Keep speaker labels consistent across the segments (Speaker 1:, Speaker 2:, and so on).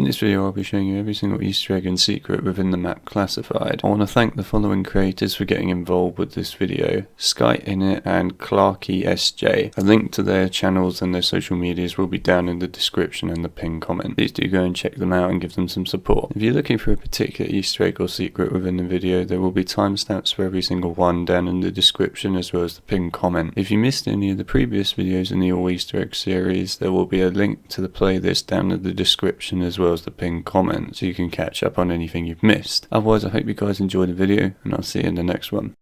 Speaker 1: this video I'll be showing you every single Easter egg and secret within the map classified. I want to thank the following creators for getting involved with this video: SkyInit and Clarky SJ. A link to their channels and their social medias will be down in the description and the pinned comment. Please do go and check them out and give them some support. If you're looking for a particular Easter egg or secret within the video, there will be timestamps for every single one down in the description as well as the pinned comment. If you missed any of the previous videos in the All Easter Egg series, there will be a link to the playlist down in the description as well as the pinned comment, so you can catch up on anything you've missed. Otherwise, I hope you guys enjoyed the video, and I'll see you in the next one.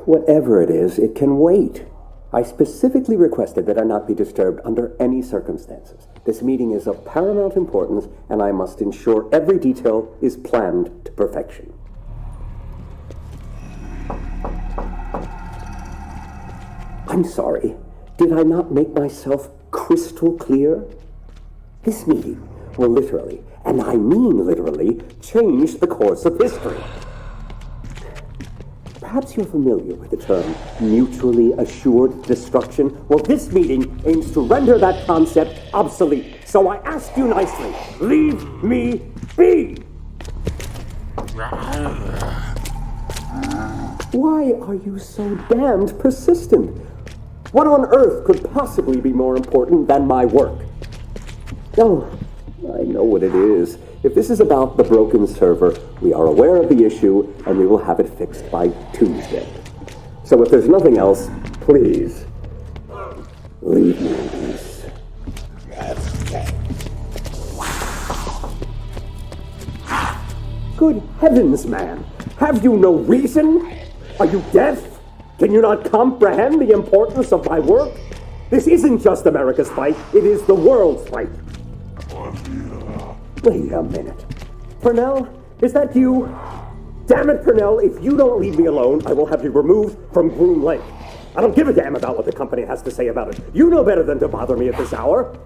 Speaker 2: Whatever it is, it can wait. I specifically requested that I not be disturbed under any circumstances. This meeting is of paramount importance, and I must ensure every detail is planned to perfection. I'm sorry. Did I not make myself crystal clear? This meeting will literally, and I mean literally, change the course of history. Perhaps you're familiar with the term mutually assured destruction. Well, this meeting aims to render that concept obsolete. So I ask you nicely, leave me be! Why are you so damned persistent? What on earth could possibly be more important than my work? Oh, I know what it is. If this is about the broken server, we are aware of the issue, and we will have it fixed by Tuesday. So if there's nothing else, please, leave me in peace. Good heavens, man! Have you no reason? Are you deaf? Can you not comprehend the importance of my work? This isn't just America's fight, it is the world's fight. Wait a minute. Purnell, is that you? Damn it, Purnell, if you don't leave me alone, I will have you removed from Groom Lake. I don't give a damn about what the company has to say about it. You know better than to bother me at this hour.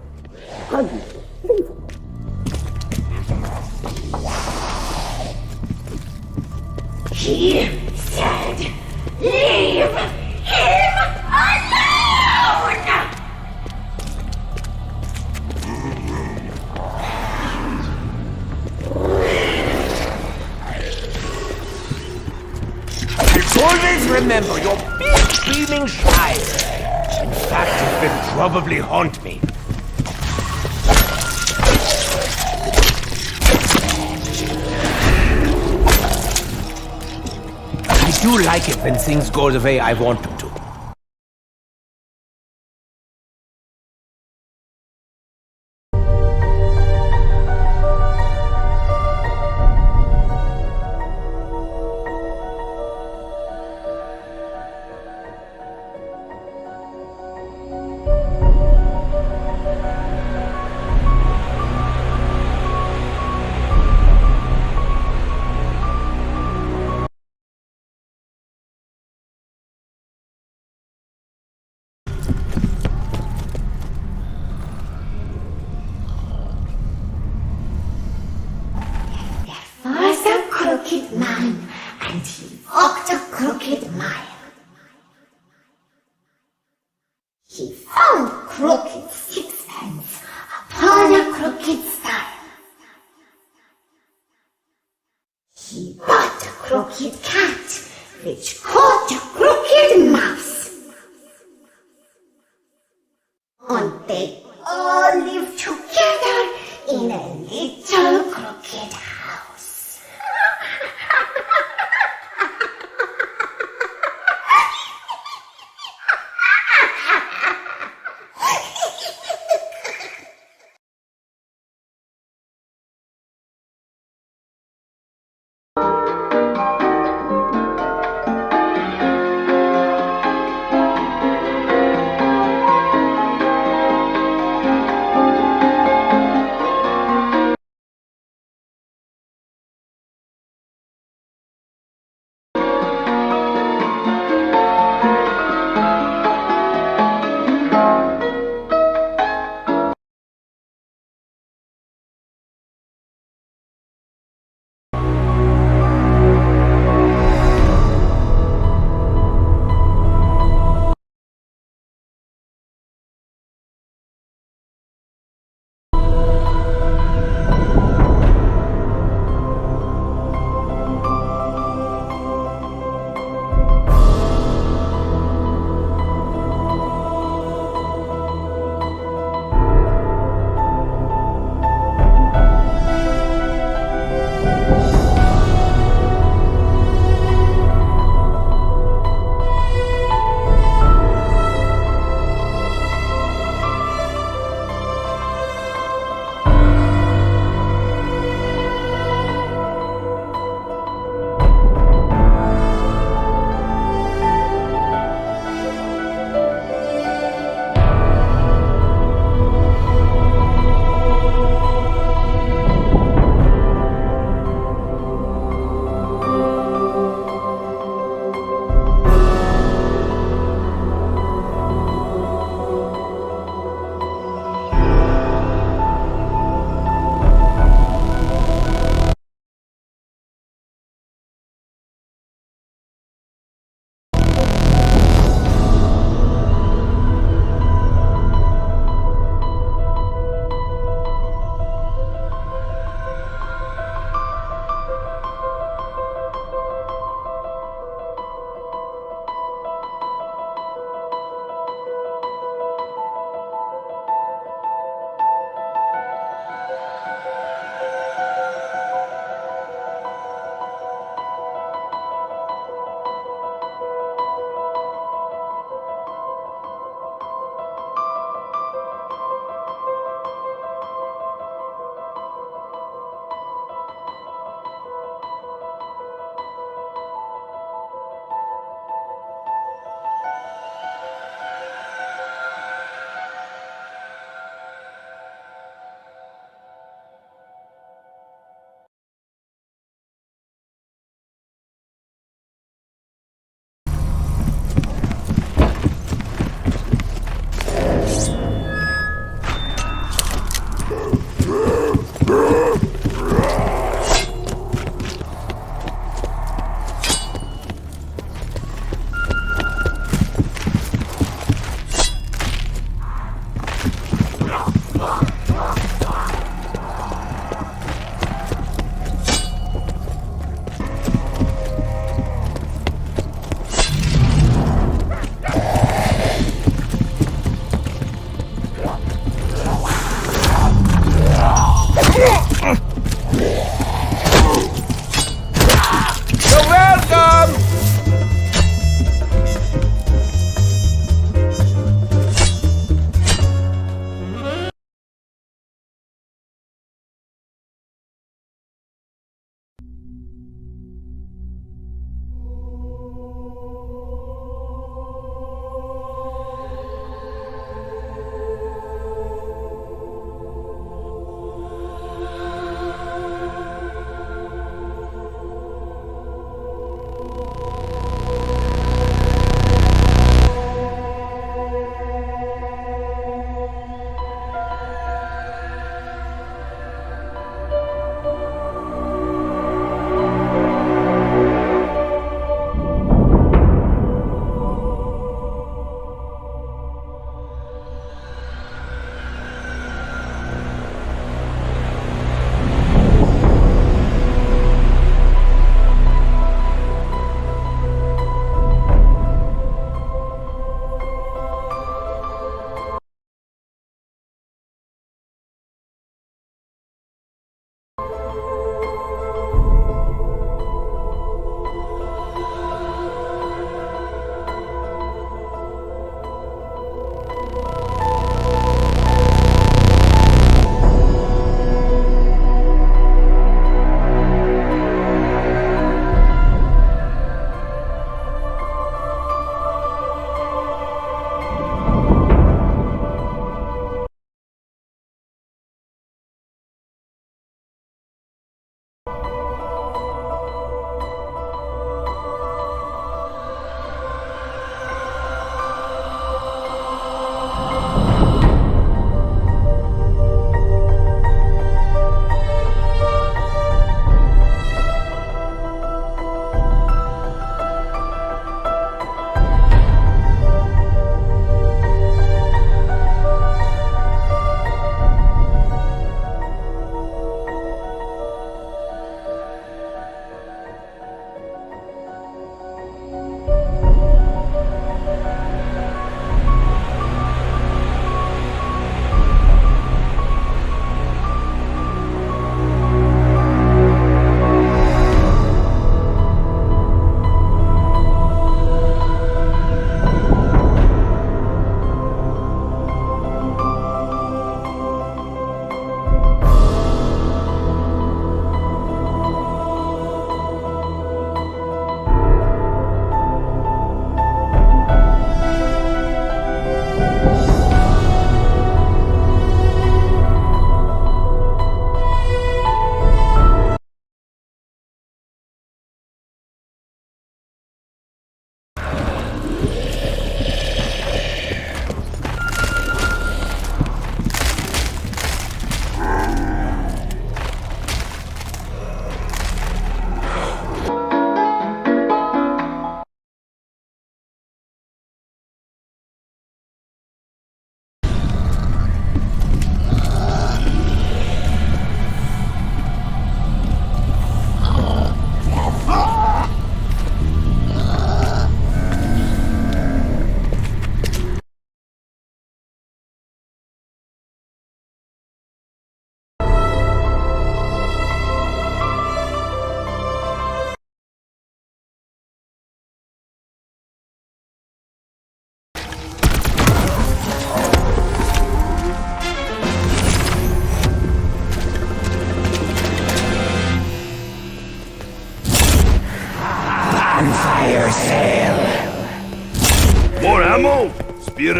Speaker 2: Unbelievable.
Speaker 3: He said, leave him alone!
Speaker 4: Always remember your big beaming smile. In fact, it will probably haunt me. I do like it when things go the way I want them to.
Speaker 3: Was a crooked man, and he walked a crooked mile. He found crooked sixpence upon a crooked stile. He bought a crooked cat, which caught a crooked mouse. And they all lived together in a little crooked house.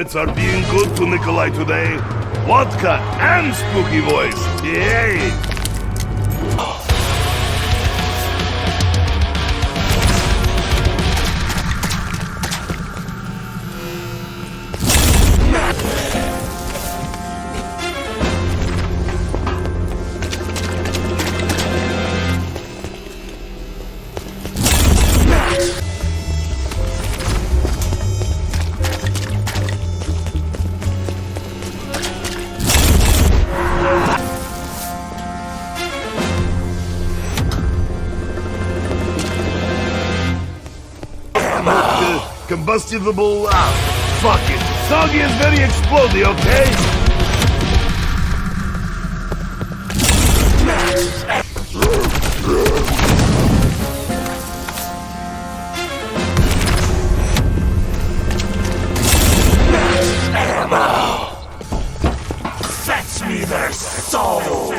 Speaker 5: spirits are being good to Nikolai today. Vodka and spooky voice. Yay! Combustible, fuck it. Soggy is very explodey, okay?
Speaker 4: Fetch me their soul!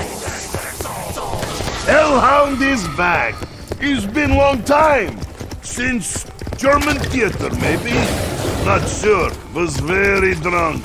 Speaker 5: Hellhound is back. It's been long time. Since German theater, maybe? Not sure. Was very drunk.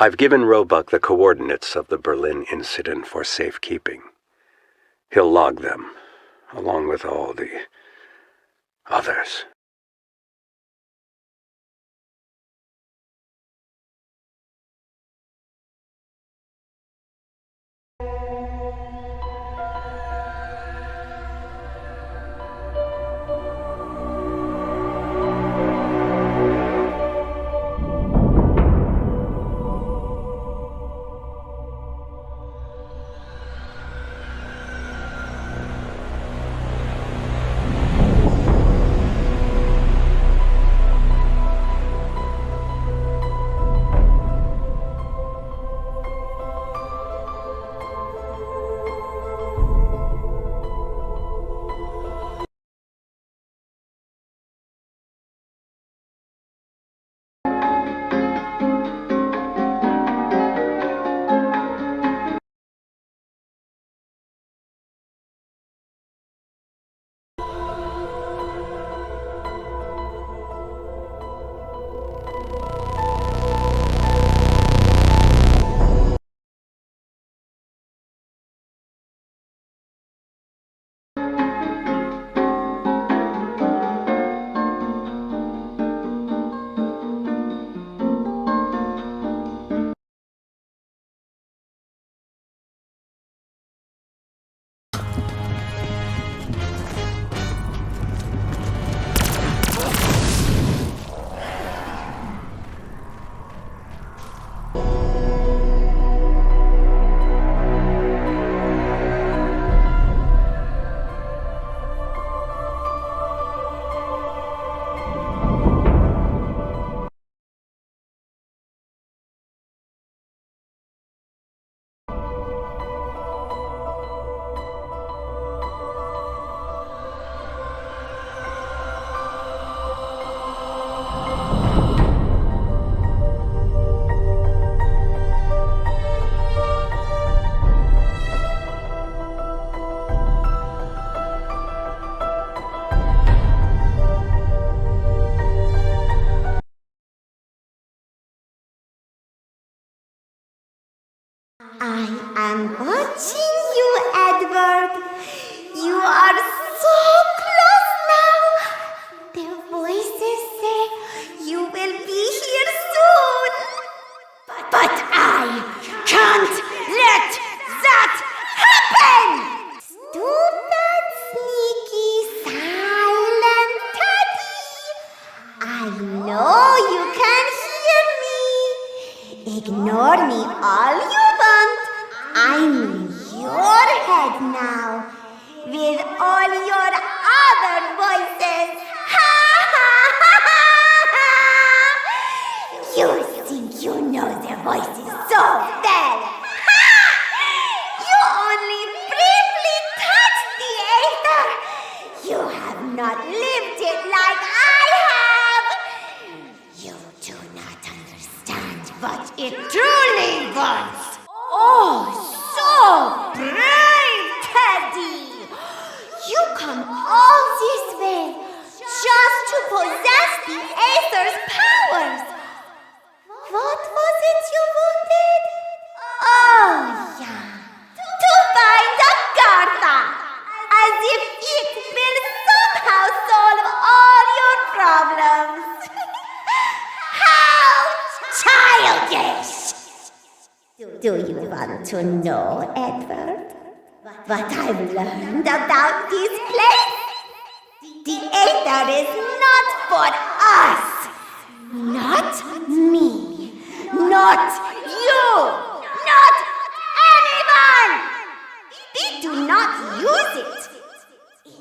Speaker 6: I've given Roebuck the coordinates of the Berlin incident for safekeeping. He'll log them, along with all the others.
Speaker 3: watching you, Edward. You are so close now. The voices say you will be here soon. But I can't let that happen! Stupid, sneaky, silent Teddy. I know you can hear me. Ignore me all you want. I'm in your head now, with all your other voices. Ha ha ha ha! You think you know the voices so well. Ha! You only briefly touched the ether. You have not lived it like I have. You do not understand what it truly wants. Oh, so brave, Teddy! You come all this way just to possess the Aether's powers. What was it you wanted? Oh, yeah. To find Agartha, as if it will somehow solve all your problems. How childish! Do you want to know, Edward, what I've learned about this place? The Aether is not for us. Not me. Not you. Not anyone. We do not use it.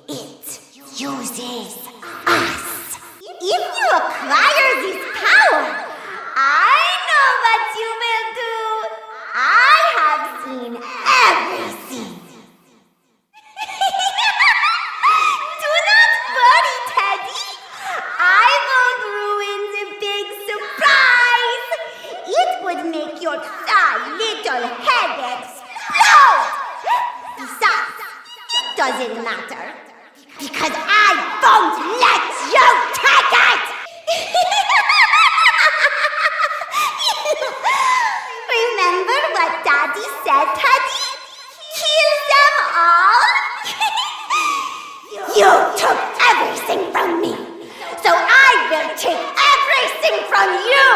Speaker 3: It uses us. If you acquire this power, I know what you will do. I have seen everything. Do not worry, Teddy. I won't ruin the big surprise. It would make your little head explode. Besides, doesn't matter, because I won't let you take it. Remember what Daddy said, Teddy? Kill them all? You took everything from me, so I will take everything from you.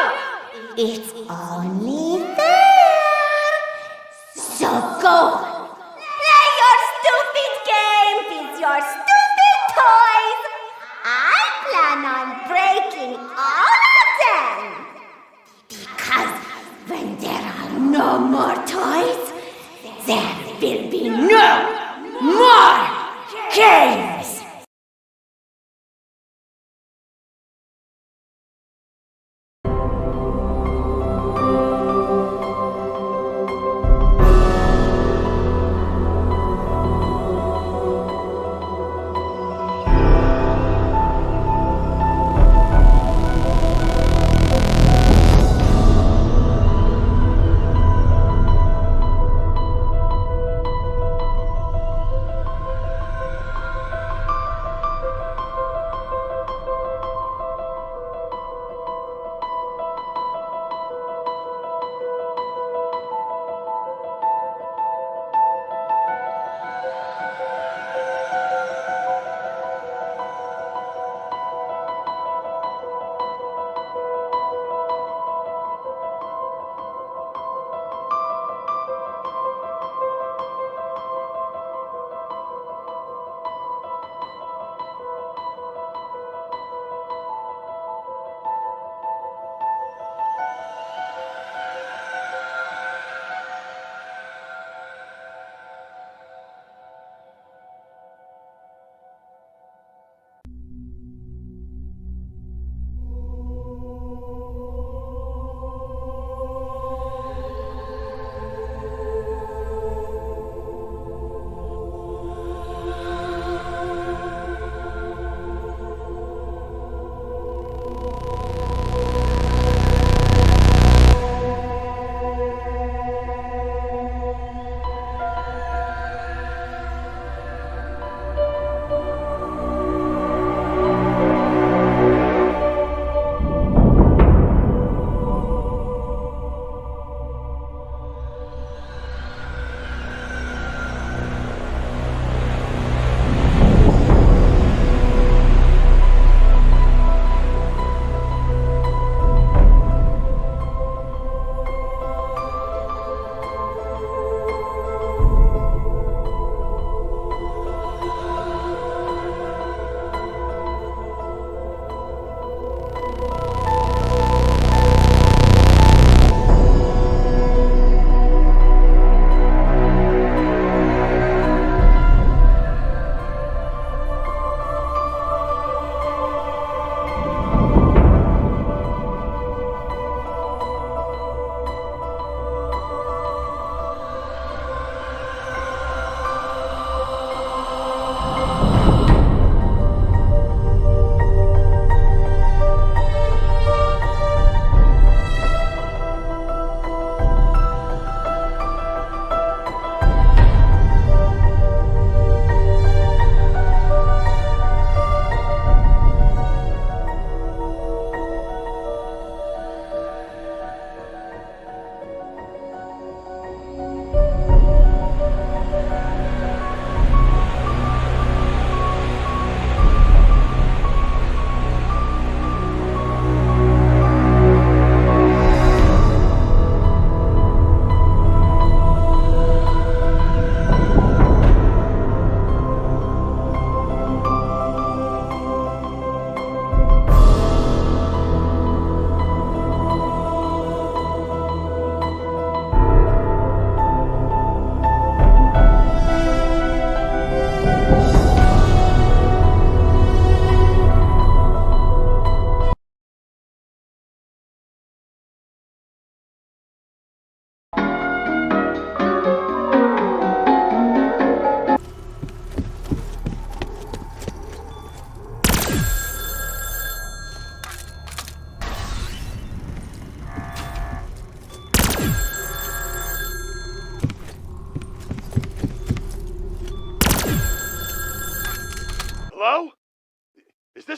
Speaker 3: It's only fair. So go. Play your stupid game with your stupid toys. I plan on breaking all of them. Because when there are no more toys, there will be no more games!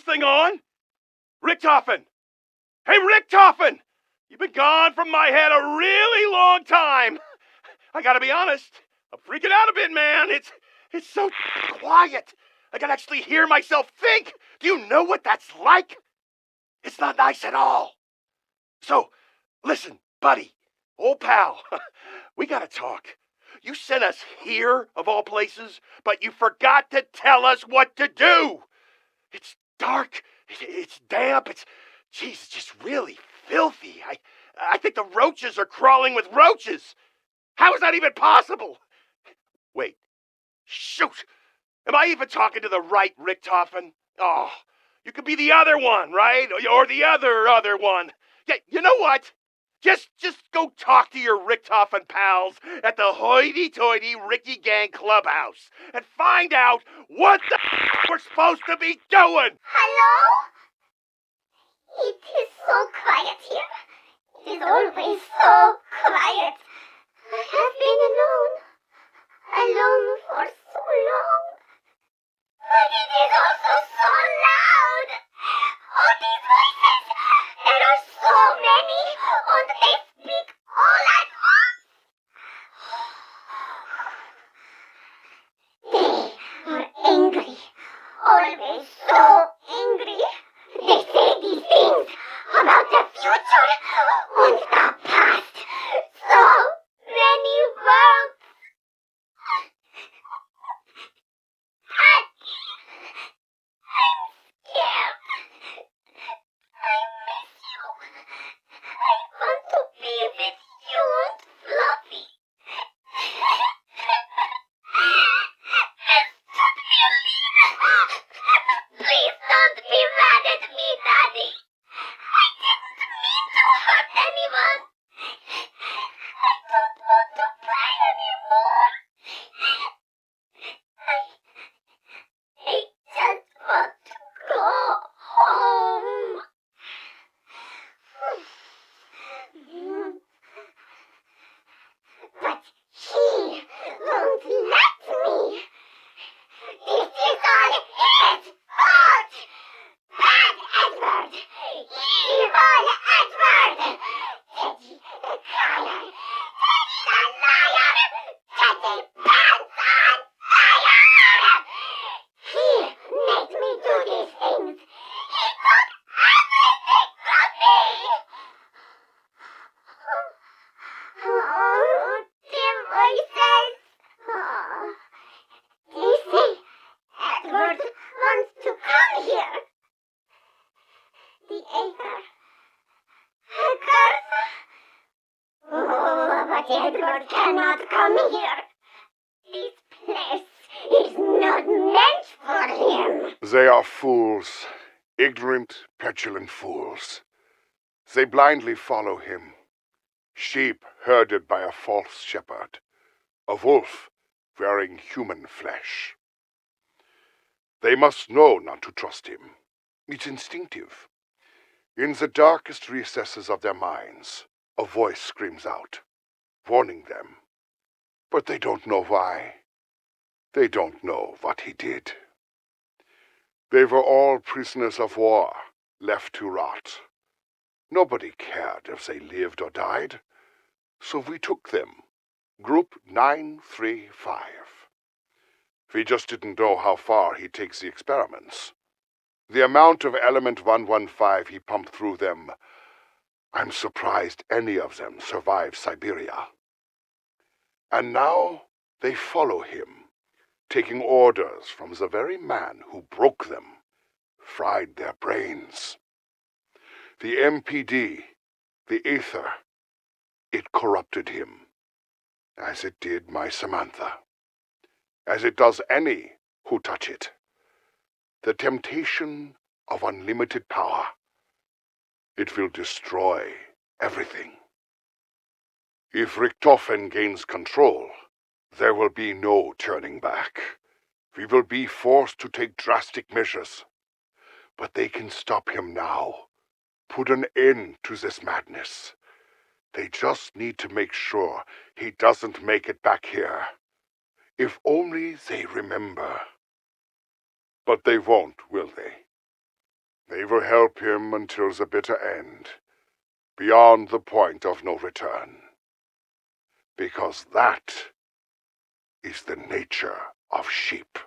Speaker 4: thing on? Richtofen! Hey, Richtofen! You've been gone from my head a really long time. I gotta be honest, I'm freaking out a bit, man. It's so quiet. I can actually hear myself think. Do you know what that's like? It's not nice at all. So, listen, buddy, old pal, we gotta talk. You sent us here, of all places, but you forgot to tell us what to do. It's dark, it's damp, it's just really filthy. I think the roaches are crawling with roaches. How is that even possible? Wait, shoot. Am I even talking to the right Richtofen? Oh, you could be the other one, right? Or the other one. Yeah, you know what? Just go talk to your Richtofen pals at the hoity-toity Ricky Gang Clubhouse and find out what the we're supposed to be doing.
Speaker 3: Hello? It is so quiet here. It is always so quiet. I have been alone for so long. But it is also so loud. All these voices, there are so many, and they speak all at once. They are angry, always so angry. They say these things about the future and the past. So many worlds. I'm scared. I miss you. I want to be with you and Fluffy. Stop your leave. Please don't be mad at me, Daddy. I didn't mean to hurt anyone. I don't want to play anymore. I just want to go home. But he won't let me. This is all his fault. Bad Edward. Evil Edward. Teddy the crier. Teddy the liar. Teddy pants on fire. He made me do these things. He took everything from me. Oh, dear voices. Oh. They say Edward wants to come here. The Aether. A curse. Oh, but Edward cannot come here. This place is not meant for him.
Speaker 5: They are fools. Ignorant, petulant fools. They blindly follow him. Sheep herded by a false shepherd. A wolf wearing human flesh. They must know not to trust him. It's instinctive. In the darkest recesses of their minds, a voice screams out, warning them. But they don't know why. They don't know what he did. They were all prisoners of war, left to rot. Nobody cared if they lived or died, so we took them. Group 935. We just didn't know how far he takes the experiments. The amount of element 115 he pumped through them, I'm surprised any of them survived Siberia. And now they follow him, taking orders from the very man who broke them, fried their brains. The MPD, the Aether, it corrupted him, as it did my Samantha, as it does any who touch it. The temptation of unlimited power, it will destroy everything. If Richtofen gains control, there will be no turning back. We will be forced to take drastic measures. But they can stop him now, put an end to this madness. They just need to make sure he doesn't make it back here. If only they remember. But they won't, will they? They will help him until the bitter end, beyond the point of no return. Because that is the nature of sheep.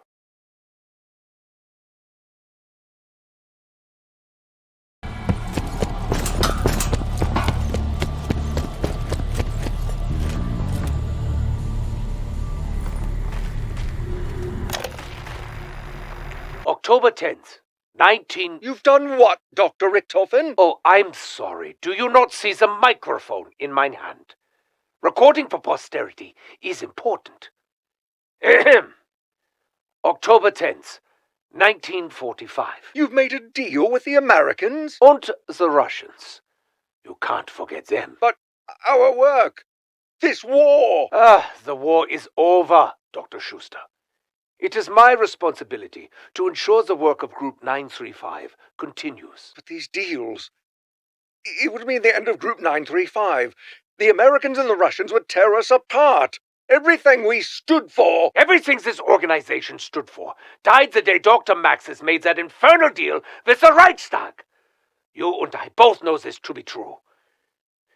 Speaker 7: October 10th, 19...
Speaker 8: You've done what, Dr. Richtofen?
Speaker 7: Oh, I'm sorry. Do you not see the microphone in my hand? Recording for posterity is important. Ahem. October 10th, 1945.
Speaker 8: You've made a deal with the Americans?
Speaker 7: And the Russians. You can't forget them.
Speaker 8: But our work, this war...
Speaker 7: The war is over, Dr. Schuster. It is my responsibility to ensure the work of Group 935 continues.
Speaker 8: But these deals... It would mean the end of Group 935. The Americans and the Russians would tear us apart. Everything we stood for...
Speaker 7: Everything this organization stood for died the day Dr. Maxis made that infernal deal with the Reichstag. You and I both know this to be true.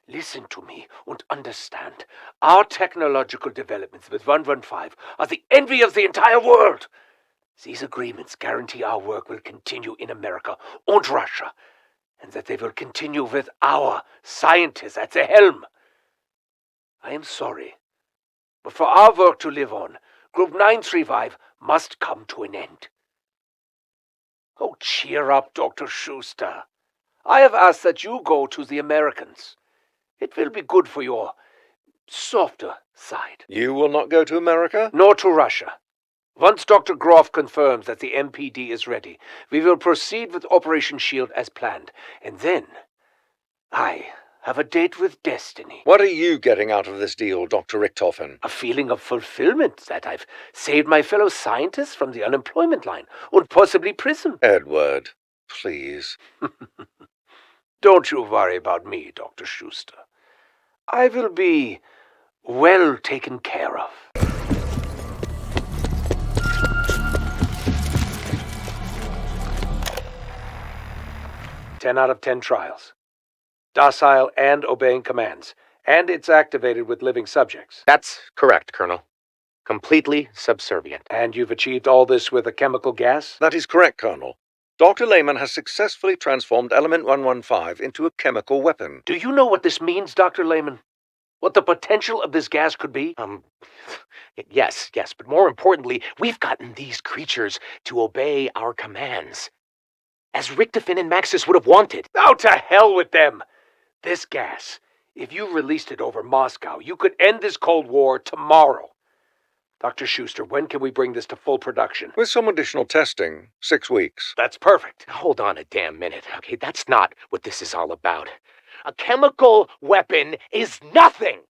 Speaker 7: Listen to me and understand. Our technological developments with 115 are the envy of the entire world. These agreements guarantee our work will continue in America and Russia, and that they will continue with our scientists at the helm. I am sorry, but for our work to live on, Group 935 must come to an end. Oh, cheer up, Dr. Schuster. I have asked that you go to the Americans. It will be good for your softer side.
Speaker 8: You will not go to America?
Speaker 7: Nor to Russia. Once Dr. Groff confirms that the MPD is ready, we will proceed with Operation Shield as planned. And then, I have a date with destiny.
Speaker 8: What are you getting out of this deal, Dr. Richtofen?
Speaker 7: A feeling of fulfillment that I've saved my fellow scientists from the unemployment line and possibly prison.
Speaker 8: Edward, please.
Speaker 7: Don't you worry about me, Dr. Schuster. I will be well taken care of. 10 out of 10 trials. Docile and obeying commands. And it's activated with living subjects.
Speaker 9: That's correct, Colonel. Completely subservient.
Speaker 7: And you've achieved all this with a chemical gas?
Speaker 8: That is correct, Colonel. Dr. Lehman has successfully transformed Element 115 into a chemical weapon.
Speaker 7: Do you know what this means, Dr. Lehman? What the potential of this gas could be?
Speaker 9: Yes, but more importantly, we've gotten these creatures to obey our commands. As Richtofen and Maxis would have wanted.
Speaker 7: Oh, to hell with them! This gas, if you released it over Moscow, you could end this Cold War tomorrow. Dr. Schuster, when can we bring this to full production?
Speaker 8: With some additional testing, 6 weeks.
Speaker 7: That's perfect.
Speaker 9: Hold on a damn minute, okay? That's not what this is all about. A chemical weapon is nothing!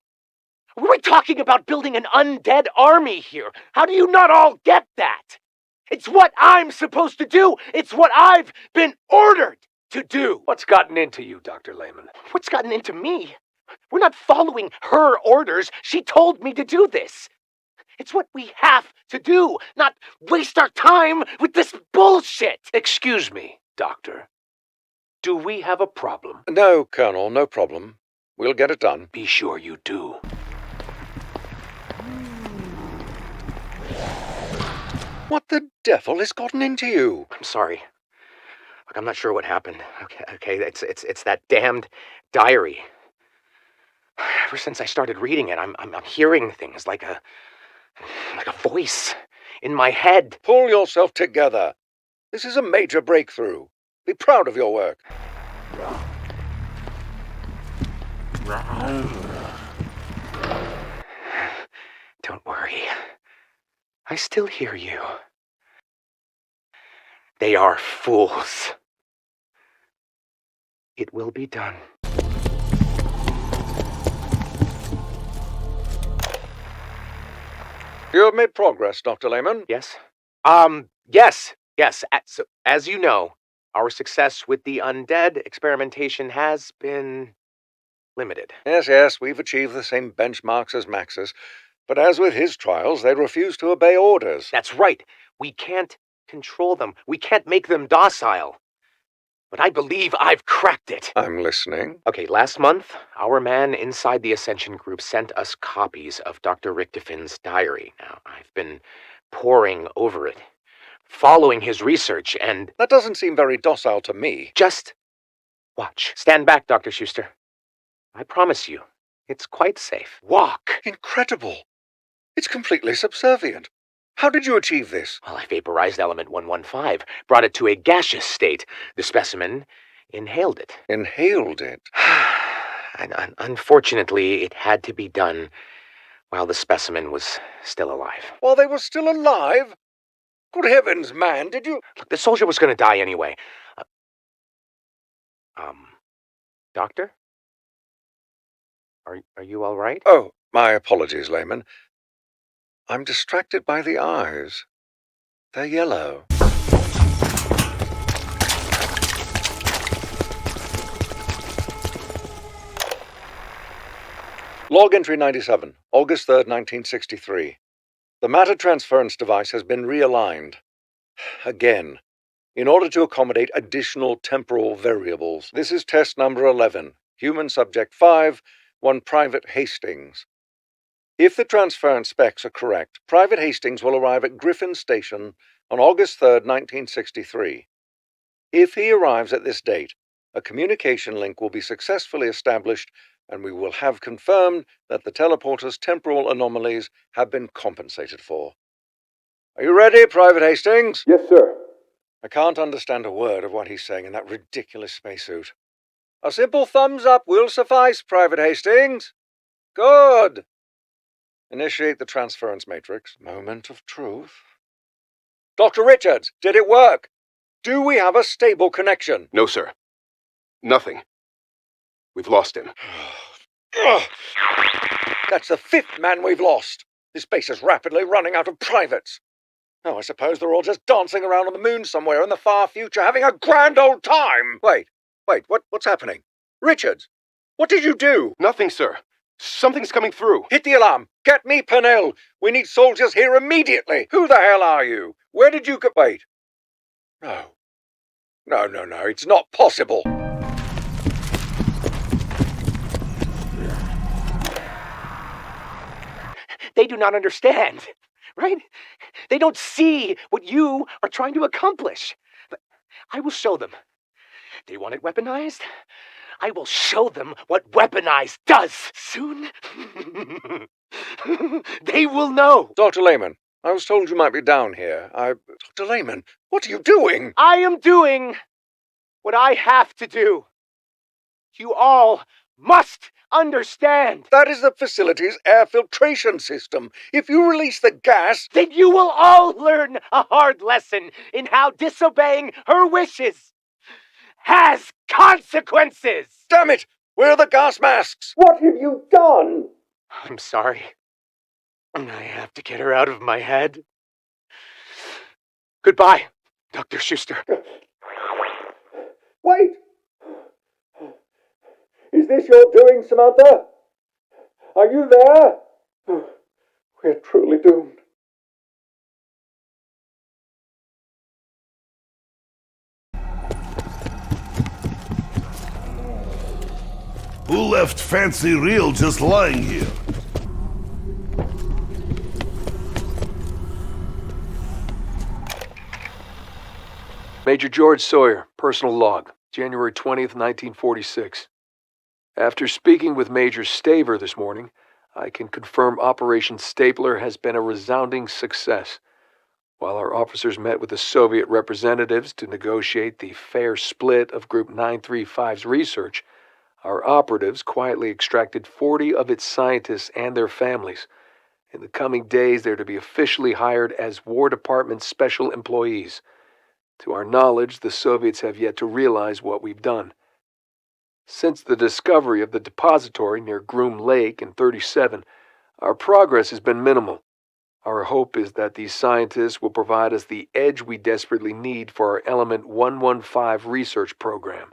Speaker 9: We're talking about building an undead army here. How do you not all get that? It's what I'm supposed to do. It's what I've been ordered to do.
Speaker 7: What's gotten into you, Dr. Lehman?
Speaker 9: What's gotten into me? We're not following her orders. She told me to do this. It's what we have to do, not waste our time with this bullshit.
Speaker 7: Excuse me, Doctor. Do we have a problem?
Speaker 8: No, Colonel, no problem. We'll get it done.
Speaker 7: Be sure you do.
Speaker 8: What the devil has gotten into you?
Speaker 9: I'm sorry. Look, I'm not sure what happened. Okay, it's that damned diary. Ever since I started reading it, I'm hearing things like a voice in my head.
Speaker 8: Pull yourself together. This is a major breakthrough. Be proud of your work.
Speaker 9: Don't worry. I still hear you. They are fools. It will be done.
Speaker 8: You have made progress, Dr. Lehman.
Speaker 9: Yes? Yes. So, as you know, our success with the undead experimentation has been limited.
Speaker 8: Yes, we've achieved the same benchmarks as Maxis, but as with his trials, they refuse to obey orders.
Speaker 9: That's right. We can't control them. We can't make them docile. but I believe I've cracked it.
Speaker 8: I'm listening.
Speaker 9: Okay, last month, our man inside the Ascension group sent us copies of Dr. Richtofen's diary. Now, I've been poring over it, following his research, and...
Speaker 8: That doesn't seem very docile to me.
Speaker 9: Just watch. Stand back, Dr. Schuster. I promise you, it's quite safe. Walk!
Speaker 8: Incredible. It's completely subservient. How did you achieve this?
Speaker 9: Well, I vaporized element 115, brought it to a gaseous state. The specimen inhaled it.
Speaker 8: Inhaled it?
Speaker 9: And unfortunately, it had to be done while the specimen was still alive.
Speaker 8: While they were still alive? Good heavens, man, did you...
Speaker 9: Look, the soldier was going to die anyway. Doctor? Are you all right?
Speaker 8: Oh, my apologies, Layman. I'm distracted by the eyes. They're yellow. Log entry 97, August 3rd, 1963. The matter transference device has been realigned. Again, in order to accommodate additional temporal variables. This is test number 11. Human subject 5, one Private Hastings. If the transference specs are correct, Private Hastings will arrive at Griffin Station on August 3rd, 1963. If he arrives at this date, a communication link will be successfully established, and we will have confirmed that the teleporter's temporal anomalies have been compensated for. Are you ready, Private Hastings?
Speaker 2: Yes, sir.
Speaker 8: I can't understand a word of what he's saying in that ridiculous spacesuit. A simple thumbs up will suffice, Private Hastings. Good. Initiate the transference matrix. Moment of truth. Dr. Richards, did it work? Do we have a stable connection?
Speaker 4: No, sir. Nothing. We've lost him.
Speaker 8: That's the 5th man we've lost. This base is rapidly running out of privates. Oh, I suppose they're all just dancing around on the moon somewhere in the far future, having a grand old time. Wait, what's happening? Richards, what did you do?
Speaker 4: Nothing, sir. Something's coming through.
Speaker 8: Hit the alarm. Get me Pernell. We need soldiers here immediately. Who the hell are you? Where did you go? Wait. No. It's not possible.
Speaker 9: They do not understand, right? They don't see what you are trying to accomplish. But I will show them. They want it weaponized? I will show them what weaponized does. Soon, they will know.
Speaker 8: Dr. Lehman, I was told you might be down here. Dr. Lehman, what are you doing?
Speaker 9: I am doing what I have to do. You all must understand.
Speaker 8: That is the facility's air filtration system. If you release the gas...
Speaker 9: Then you will all learn a hard lesson in how disobeying her wishes has consequences!
Speaker 8: Damn it! Where are the gas masks? What have you done?
Speaker 9: I'm sorry. I have to get her out of my head. Goodbye, Dr. Schuster.
Speaker 8: Wait! Is this your doing, Samantha? Are you there? We're truly doomed.
Speaker 10: Who left Fancy Reel just lying here?
Speaker 11: Major George Sawyer, personal log, January 20th, 1946. After speaking with Major Staver this morning, I can confirm Operation Stapler has been a resounding success. While our officers met with the Soviet representatives to negotiate the fair split of Group 935's research, our operatives quietly extracted 40 of its scientists and their families. In the coming days, they're to be officially hired as War Department special employees. To our knowledge, the Soviets have yet to realize what we've done. Since the discovery of the depository near Groom Lake in 37, our progress has been minimal. Our hope is that these scientists will provide us the edge we desperately need for our Element 115 research program.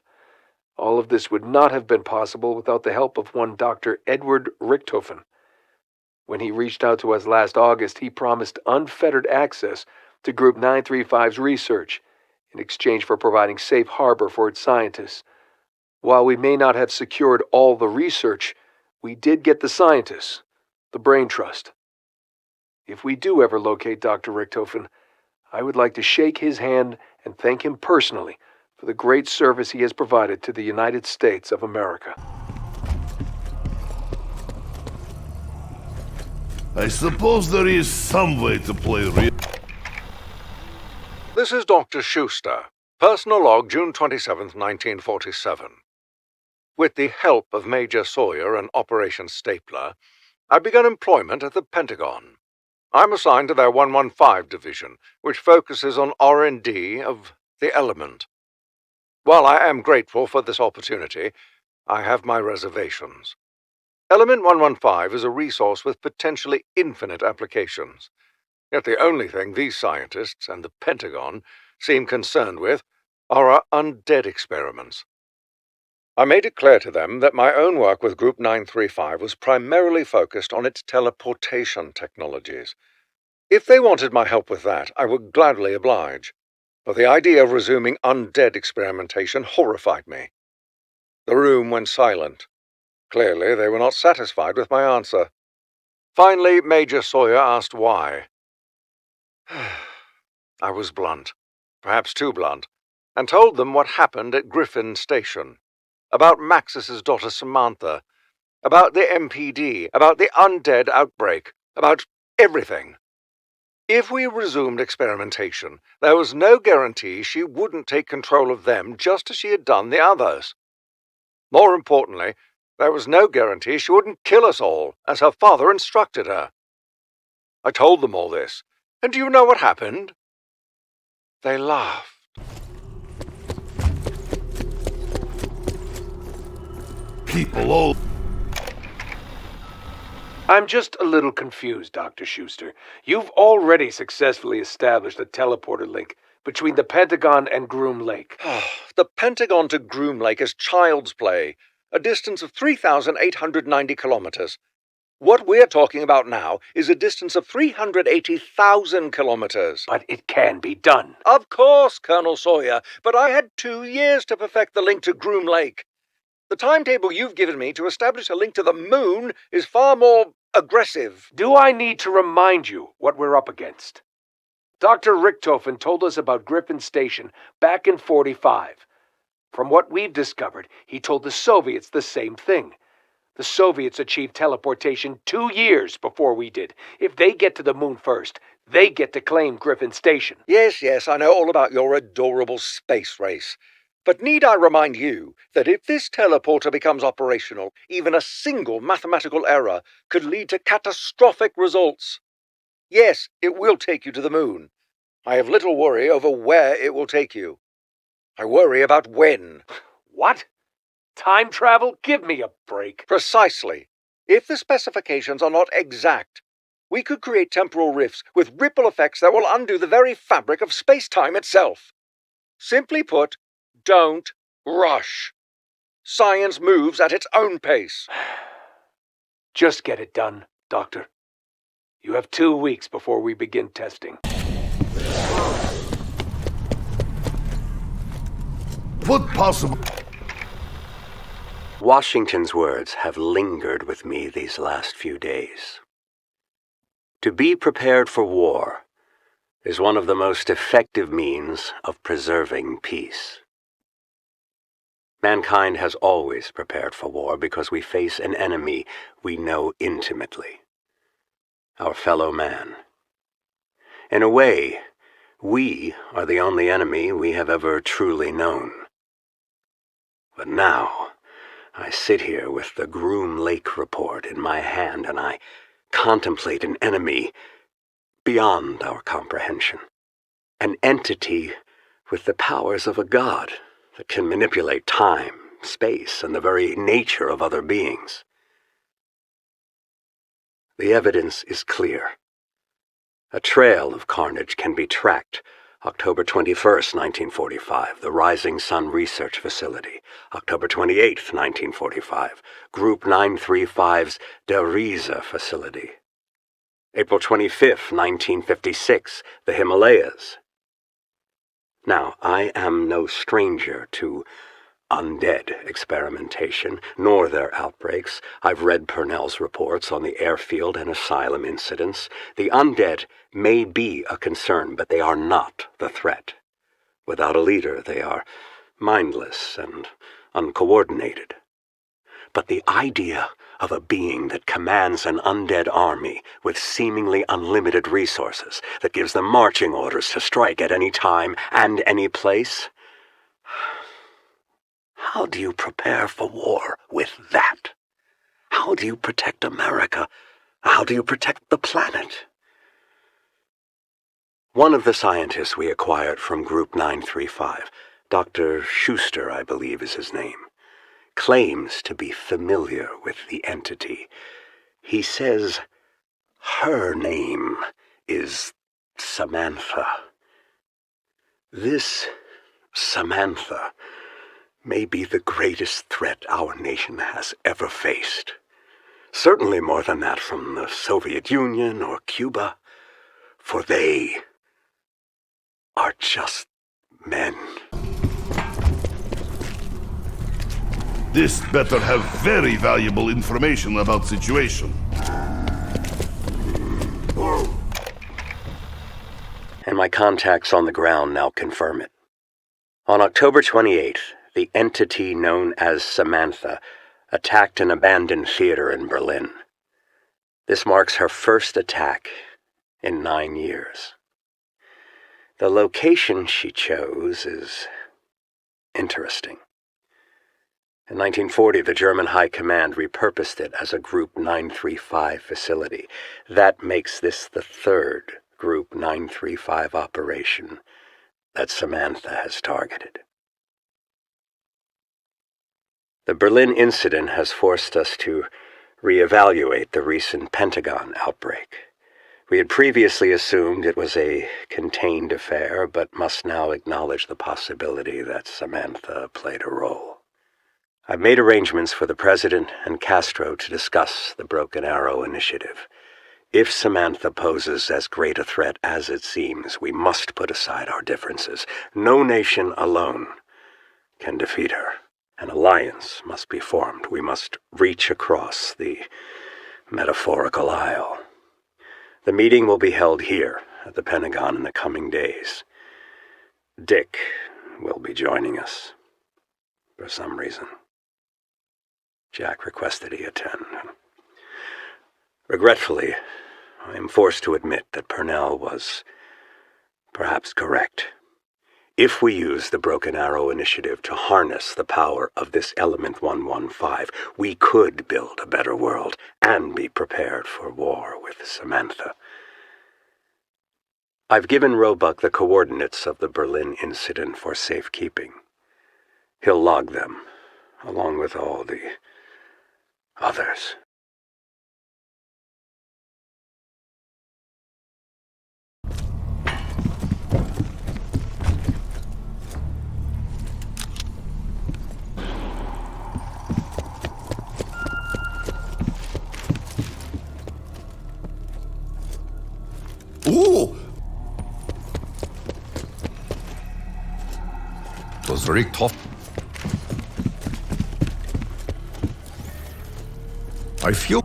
Speaker 11: All of this would not have been possible without the help of one Dr. Edward Richtofen. When he reached out to us last August, he promised unfettered access to Group 935's research. in exchange for providing safe harbor for its scientists. While we may not have secured all the research, we did get the scientists, the brain trust. If we do ever locate Dr. Richtofen, I would like to shake his hand and thank him personally for the great service he has provided to the United States of America.
Speaker 10: I suppose there is some way to play real.
Speaker 8: This is Dr. Schuster. Personal log, June 27th, 1947. With the help of Major Sawyer and Operation Stapler, I began employment at the Pentagon. I'm assigned to their 115 division, which focuses on R&D of the element. While I am grateful for this opportunity, I have my reservations. Element 115 is a resource with potentially infinite applications. Yet the only thing these scientists and the Pentagon seem concerned with are our undead experiments. I made it clear to them that my own work with Group 935 was primarily focused on its teleportation technologies. If they wanted my help with that, I would gladly oblige, but the idea of resuming undead experimentation horrified me. The room went silent. Clearly, they were not satisfied with my answer. Finally, Major Sawyer asked why. I was blunt, perhaps too blunt, and told them what happened at Griffin Station, about Maxis's daughter Samantha, about the MPD, about the undead outbreak, about everything. If we resumed experimentation, there was no guarantee she wouldn't take control of them just as she had done the others. More importantly, there was no guarantee she wouldn't kill us all, as her father instructed her. I told them all this, and do you know what happened? They laughed.
Speaker 10: People all...
Speaker 7: I'm just a little confused, Dr. Schuster. You've already successfully established a teleporter link between the Pentagon and Groom Lake.
Speaker 8: The Pentagon to Groom Lake is child's play, a distance of 3,890 kilometers. What we're talking about now is a distance of 380,000 kilometers.
Speaker 7: But it can be done.
Speaker 8: Of course, Colonel Sawyer, but I had 2 years to perfect the link to Groom Lake. The timetable you've given me to establish a link to the moon is far more aggressive.
Speaker 7: Do I need to remind you what we're up against? Dr. Richtofen told us about Griffin Station back in 45. From what we've discovered, he told the Soviets the same thing. The Soviets achieved teleportation 2 years before we did. If they get to the moon first, they get to claim Griffin Station.
Speaker 8: Yes, I know all about your adorable space race. But need I remind you that if this teleporter becomes operational, even a single mathematical error could lead to catastrophic results? Yes, it will take you to the moon. I have little worry over where it will take you. I worry about when.
Speaker 7: What? Time travel? Give me a break.
Speaker 8: Precisely. If the specifications are not exact, we could create temporal rifts with ripple effects that will undo the very fabric of space-time itself. Simply put, don't rush. Science moves at its own pace.
Speaker 7: Just get it done, Doctor. You have 2 weeks before we begin testing.
Speaker 10: What possible...
Speaker 6: Washington's words have lingered with me these last few days. To be prepared for war is one of the most effective means of preserving peace. Mankind has always prepared for war because we face an enemy we know intimately, our fellow man. In a way, we are the only enemy we have ever truly known. But now, I sit here with the Groom Lake report in my hand and I contemplate an enemy beyond our comprehension. An entity with the powers of a god that can manipulate time, space, and the very nature of other beings. The evidence is clear. A trail of carnage can be tracked. October 21st, 1945, the Rising Sun Research Facility. October 28th, 1945, Group 935's Der Riese Facility. April 25th, 1956, the Himalayas. Now, I am no stranger to undead experimentation, nor their outbreaks. I've read Purnell's reports on the airfield and asylum incidents. The undead may be a concern, but they are not the threat. Without a leader, they are mindless and uncoordinated. But the idea of a being that commands an undead army with seemingly unlimited resources, that gives them marching orders to strike at any time and any place, how do you prepare for war with that? How do you protect America? How do you protect the planet? One of the scientists we acquired from Group 935, Dr. Schuster, I believe is his name, claims to be familiar with the entity. He says her name is Samantha. This Samantha may be the greatest threat our nation has ever faced. Certainly more than that from the Soviet Union or Cuba, for they are just men.
Speaker 10: This better have very valuable information about situation.
Speaker 6: And my contacts on the ground now confirm it. On October 28th, the entity known as Samantha attacked an abandoned theater in Berlin. This marks her first attack in 9 years. The location she chose is interesting. In 1940, the German High Command repurposed it as a Group 935 facility. That makes this the third Group 935 operation that Samantha has targeted. The Berlin incident has forced us to reevaluate the recent Pentagon outbreak. We had previously assumed it was a contained affair, but must now acknowledge the possibility that Samantha played a role. I've made arrangements for the President and Castro to discuss the Broken Arrow Initiative. If Samantha poses as great a threat as it seems, we must put aside our differences. No nation alone can defeat her. An alliance must be formed. We must reach across the metaphorical aisle. The meeting will be held here at the Pentagon in the coming days. Dick will be joining us for some reason. Jack requested he attend. Regretfully, I am forced to admit that Purnell was perhaps correct. If we use the Broken Arrow Initiative to harness the power of this Element 115, we could build a better world and be prepared for war with Samantha. I've given Roebuck the coordinates of the Berlin incident for safekeeping. He'll log them, along with all the others.
Speaker 12: Oh! It was Richtofen. I feel...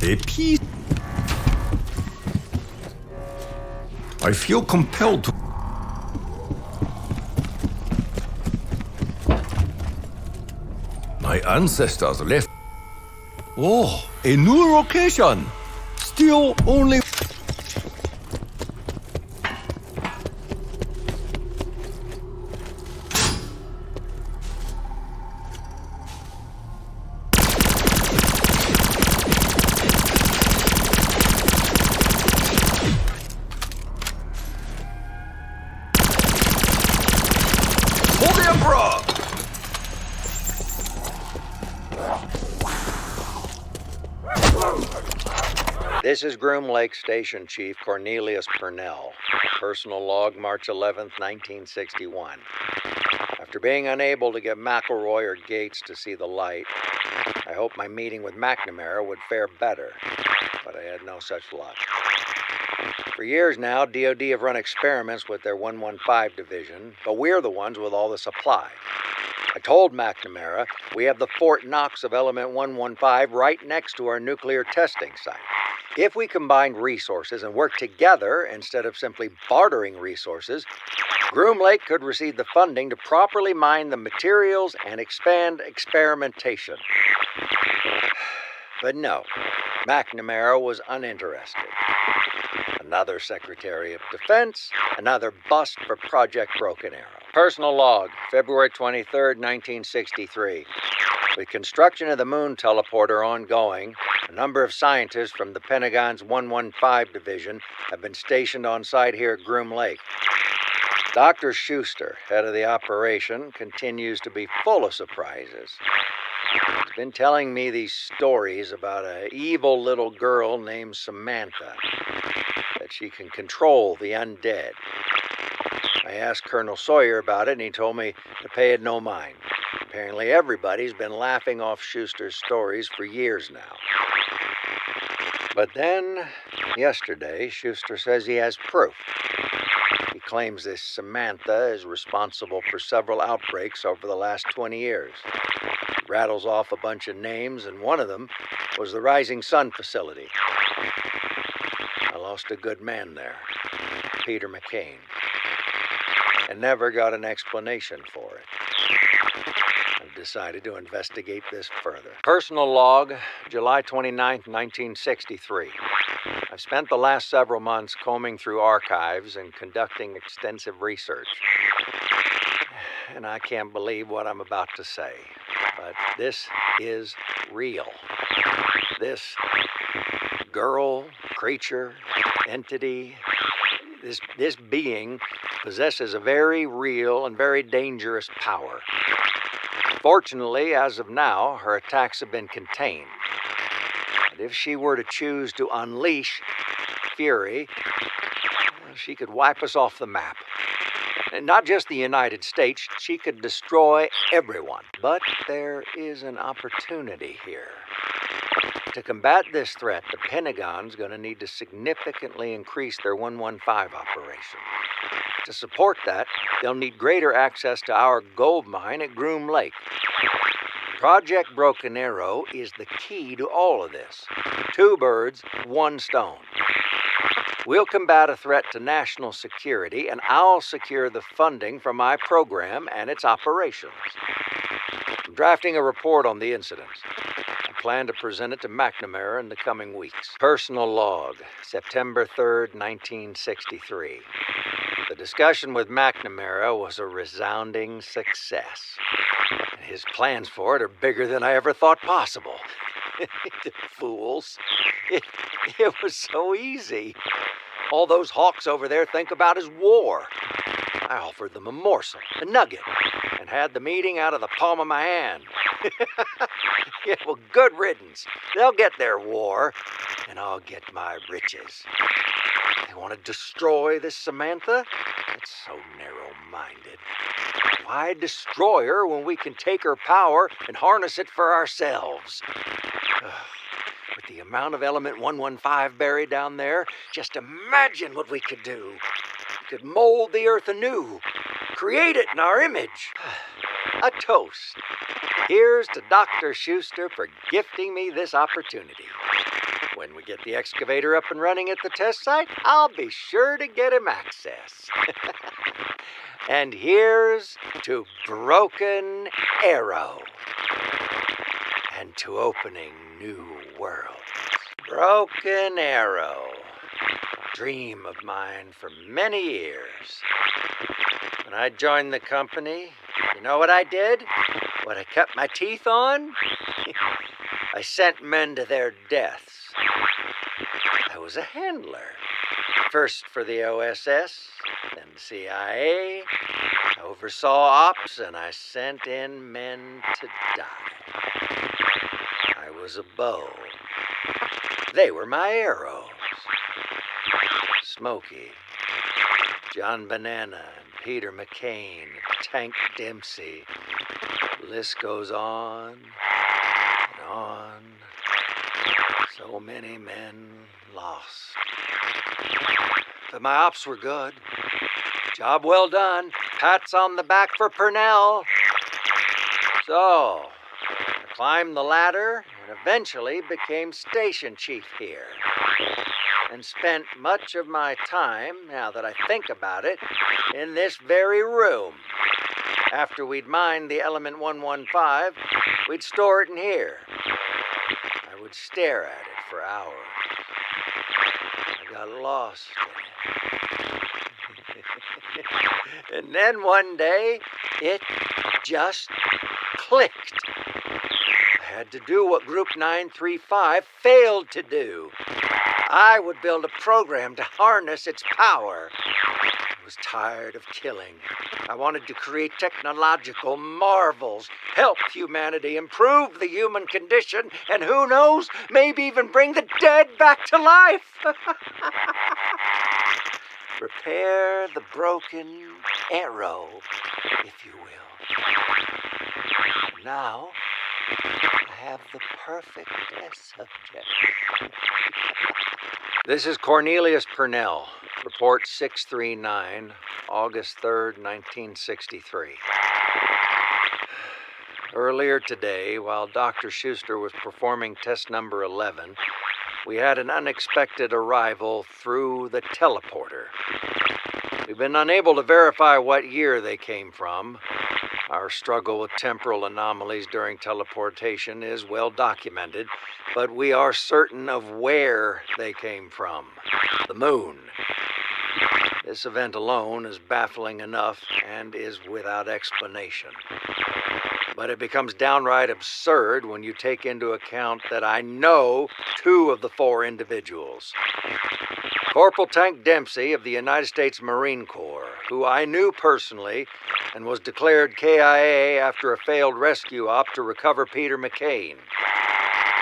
Speaker 12: a piece... I feel compelled to... My ancestors left... Oh, a new location! Still only...
Speaker 8: This is Groom Lake Station Chief Cornelius Purnell. Personal log, March 11th, 1961. I've After being unable to get McElroy or Gates to see the light, I hoped my meeting with Mcnamara would fare better, but I had no such luck. For years now, DoD have run experiments with their 115 division, but we're the ones with all the supply. I told Mcnamara we have the Fort Knox of Element 115 right next to our nuclear testing site. If we combined resources and worked together instead of simply bartering resources, Groom Lake could receive the funding to properly mine the materials and expand experimentation. But no, Mcnamara was uninterested. Another Secretary of Defense, another bust for Project Broken Arrow. Personal log, February 23rd, 1963. With construction of the moon teleporter ongoing, a number of scientists from the Pentagon's 115 division have been stationed on site here at Groom Lake. Dr. Schuster, head of the operation, continues to be full of surprises. He's been telling me these stories about an evil little girl named Samantha, that she can control the undead. I asked Colonel Sawyer about it, and he told me to pay it no mind. Apparently everybody's been laughing off Schuster's stories for years now. But then, yesterday, Schuster says he has proof. He claims this Samantha is responsible for several outbreaks over the last 20 years. He rattles off a bunch of names, and one of them was the Rising Sun facility. I lost a good man there, Peter McCain, and never got an explanation for it. I've decided to investigate this further. Personal log, July 29th, 1963. I've spent the last several months combing through archives and conducting extensive research. And I can't believe what I'm about to say, but this is real. This girl, creature, entity, this being possesses a very real and very dangerous power. Fortunately, as of now, her attacks have been contained. But if she were to choose to unleash fury, she could wipe us off the map. And not just the United States, she could destroy everyone. But there is an opportunity here. To combat this threat, the Pentagon's going to need to significantly increase their 115 operation. To support that, they'll need greater access to our gold mine at Groom Lake. Project Broken Arrow is the key to all of this. 2 birds, 1 stone. We'll combat a threat to national security, and I'll secure the funding for my program and its operations. I'm drafting a report on the incidents. I plan to present it to Mcnamara in the coming weeks. Personal log, September 3rd, 1963. The discussion with Mcnamara was a resounding success. His plans for it are bigger than I ever thought possible. The fools. It was so easy. All those hawks over there think about is war. I offered them a morsel, a nugget, and had the meeting out of the palm of my hand. Yeah, well, good riddance. They'll get their war, and I'll get my riches. They want to destroy this Samantha? It's so narrow-minded. Why destroy her when we can take her power and harness it for ourselves? With the amount of Element 115 buried down there, just imagine what we could do. We could mold the Earth anew, create it in our image. A toast. Here's to Dr. Schuster for gifting me this opportunity. When we get the excavator up and running at the test site, I'll be sure to get him access. And here's to Broken Arrow. And to opening new worlds. Broken Arrow. Dream of mine for many years. When I joined the company, you know what I did? What I cut my teeth on? I sent men to their deaths. I was a handler. First for the OSS, then the CIA. I oversaw ops, and I sent in men to die. I was a bow. They were my arrows. Smoky, John Banana and Peter McCain, Tank Dempsey. The list goes on and on. So many men lost. But my ops were good. Job well done. Pats on the back for Purnell. So, I climbed the ladder and eventually became station chief here. And spent much of my time, now that I think about it, in this very room. After we'd mined the element 115, we'd store it in here. I would stare at it for hours. I got lost in it. And then one day, it just clicked. I had to do what Group 935 failed to do. I would build a program to harness its power. I was tired of killing. I wanted to create technological marvels, help humanity improve the human condition, and who knows, maybe even bring the dead back to life. Repair the broken arrow, if you will. Now, I have the perfect test subject. This is Cornelius Purnell, Report 639, August 3rd, 1963. Earlier today, while Dr. Schuster was performing test number 11, we had an unexpected arrival through the teleporter. We've been unable to verify what year they came from. Our struggle with temporal anomalies during teleportation is well documented, but we are certain of where they came from. The moon. This event alone is baffling enough and is without explanation. But it becomes downright absurd when you take into account that I know 2 of the 4 individuals. Corporal Tank Dempsey of the United States Marine Corps, who I knew personally and was declared KIA after a failed rescue op to recover Peter McCain.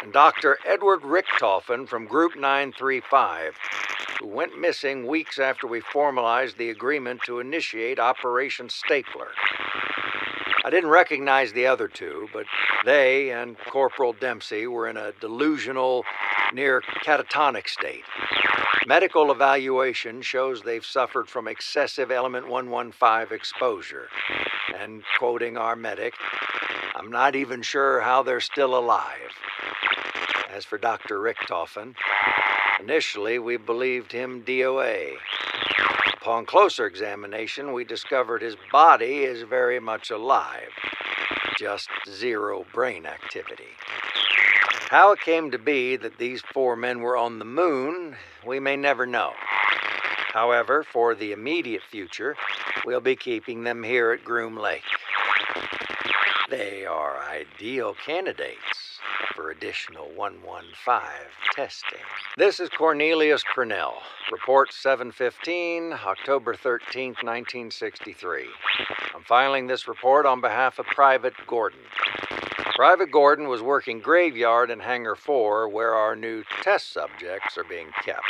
Speaker 8: And Dr. Edward Richtofen from Group 935, who went missing weeks after we formalized the agreement to initiate Operation Stapler. I didn't recognize the other 2, but they and Corporal Dempsey were in a delusional, near catatonic state. Medical evaluation shows they've suffered from excessive element 115 exposure. And quoting our medic, I'm not even sure how they're still alive. As for Dr. Richtofen, initially we believed him DOA. Upon closer examination, we discovered his body is very much alive, just 0 brain activity. How it came to be that these 4 men were on the moon, we may never know. However, for the immediate future, we'll be keeping them here at Groom Lake. They are ideal candidates for additional 115 testing. This is Cornelius Purnell, Report 715, October 13th, 1963. I'm filing this report on behalf of Private Gordon. Private Gordon was working graveyard in Hangar 4, where our new test subjects are being kept.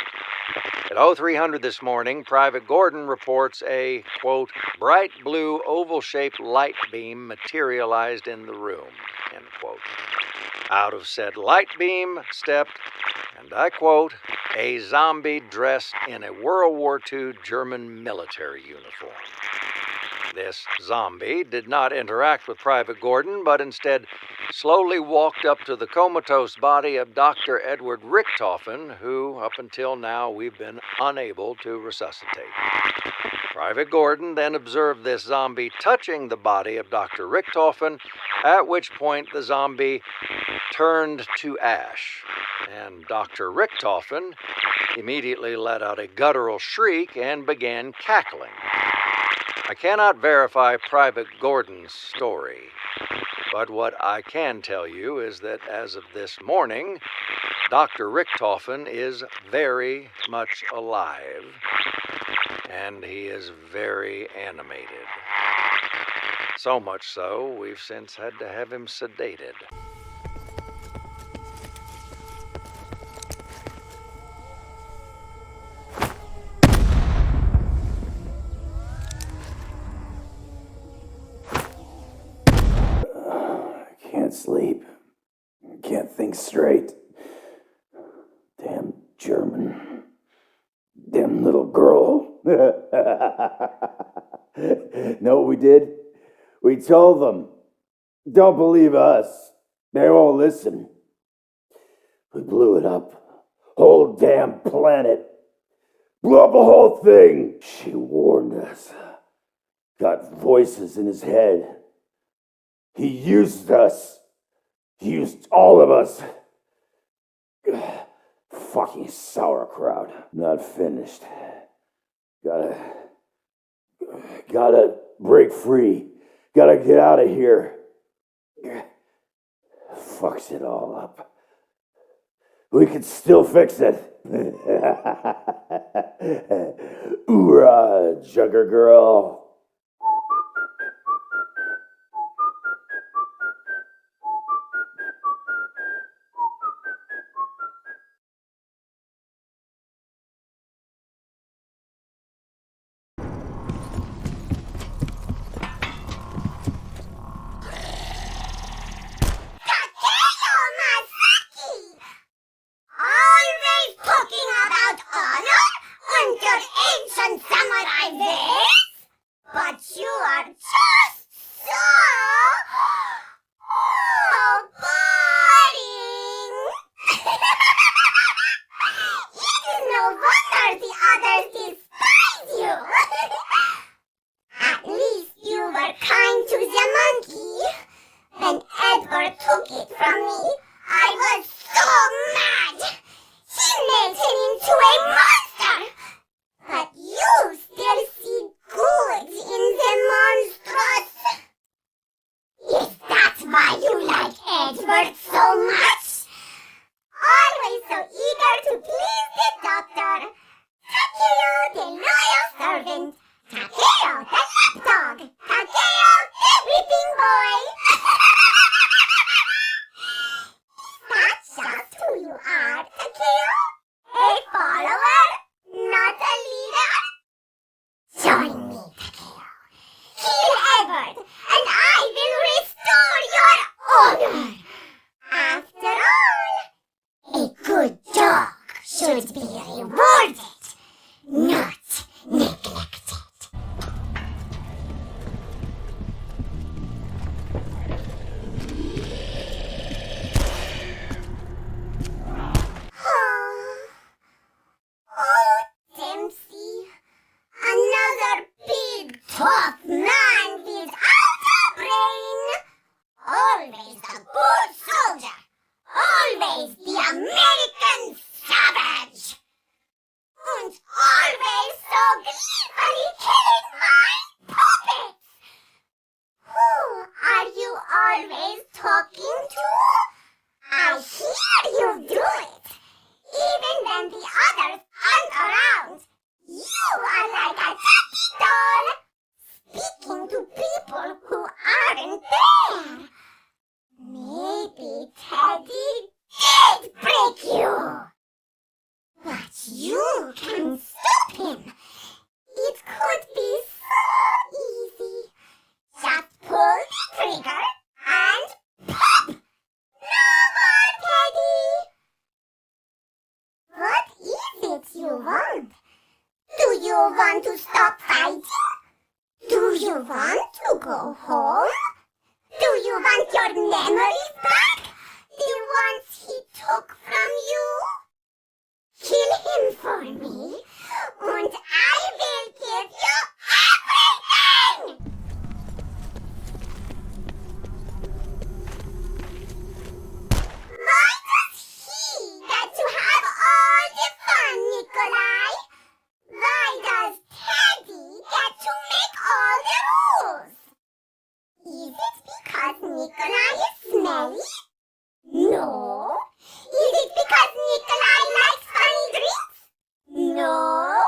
Speaker 8: At 0300 this morning, Private Gordon reports a, quote, bright blue oval-shaped light beam materialized in the room, end quote. Out of said light beam stepped, and I quote, a zombie dressed in a World War II German military uniform. This zombie did not interact with Private Gordon, but instead slowly walked up to the comatose body of Dr. Edward Richtofen, who, up until now, we've been unable to resuscitate. Private Gordon then observed this zombie touching the body of Dr. Richtofen, at which point the zombie turned to ash, and Dr. Richtofen immediately let out a guttural shriek and began cackling. I cannot verify Private Gordon's story, but what I can tell you is that as of this morning, Dr. Richtofen is very much alive, and he is very animated. So much so, we've since had to have him sedated.
Speaker 2: straight. Damn German. Damn little girl. Know what we did? We told them. Don't believe us. They won't listen. We blew it up. Whole damn planet. Blew up the whole thing. She warned us. Got voices in his head. He used us. He used all of us. Fucking sauerkraut. Not finished. Gotta break free. Gotta get out of here. Fucks it all up. We can still fix it. Oorah, Jugger girl.
Speaker 3: Nikolai is smelly? No. Is it because Nikolai likes funny drinks? No.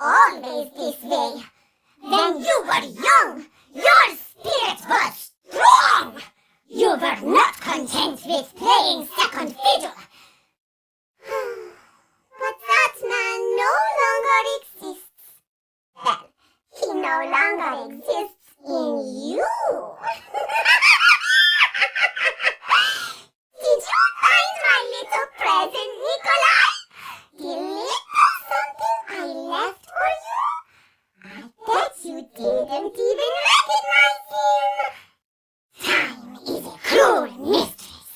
Speaker 3: always this way. When you were young, your spirit was strong. You were not content with playing second fiddle. But that man no longer exists. Well, he no longer exists in you. Did you find my little present, Nikolai? The little something I left for you? I bet you didn't even recognize him. Time is a cruel mistress.